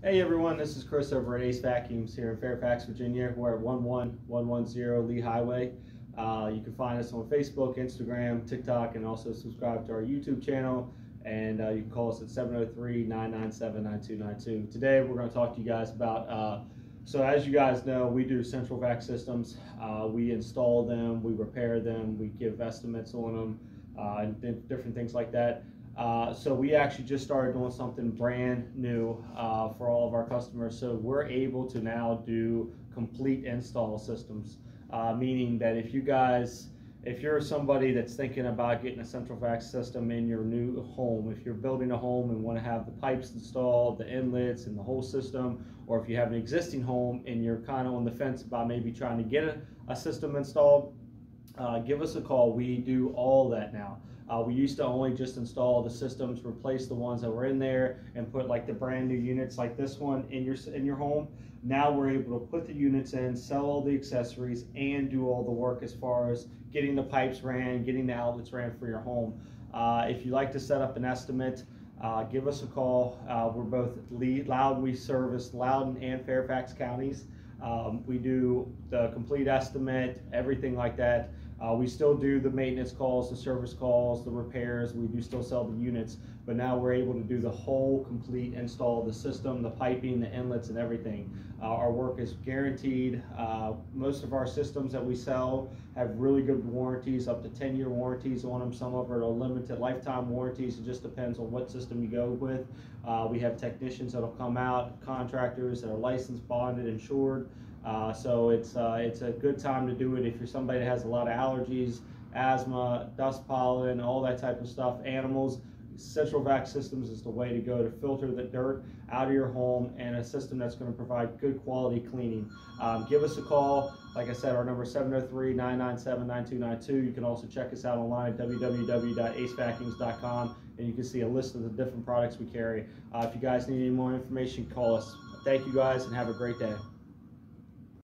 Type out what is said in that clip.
Hey everyone, this is Chris over at Acevacuums here in Fairfax, Virginia. We're at 11110 Lee Highway. You can find us on Facebook, Instagram, TikTok, and also subscribe to our YouTube channel. And you can call us at 703-997-9292. Today we're going to talk to you guys about, so as you guys know, we do central vac systems. We install them, we repair them, we give estimates on them, and different things like that. So we actually just started doing something brand new for all of our customers. So we're able to now do complete install systems, meaning that if you're somebody that's thinking about getting a central vac system in your new home, if you're building a home and want to have the pipes installed, the inlets, and the whole system, or if you have an existing home and you're kind of on the fence about maybe trying to get a system installed, give us a call. We do all that now. We used to only just install the systems, replace the ones that were in there, and put like the brand new units like this one in your home. Now we're able to put the units in, sell all the accessories, and do all the work as far as getting the pipes ran, getting the outlets ran for your home. If you'd like to set up an estimate, give us a call. We're both we service Loudoun and Fairfax counties. We do the complete estimate, everything like that. We still do the maintenance calls, the service calls, the repairs. We do still sell the units, but now we're able to do the whole complete install of the system, the piping, the inlets, and everything. Our work is guaranteed. Most of our systems that we sell have really good warranties, up to 10-year warranties on them. Some of them are limited lifetime warranties. It just depends on what system you go with. We have technicians that'll come out, contractors that are licensed, bonded, insured. So it's a good time to do it if you're somebody that has a lot of allergies, asthma, dust pollen, all that type of stuff, animals. Central vac systems is the way to go to filter the dirt out of your home, and a system that's going to provide good quality cleaning. Give us a call. Like I said, our number is 703-997-9292. You can also check us out online at www.acevacuums.com, and you can see a list of the different products we carry. If you guys need any more information, call us. Thank you guys, and have a great day.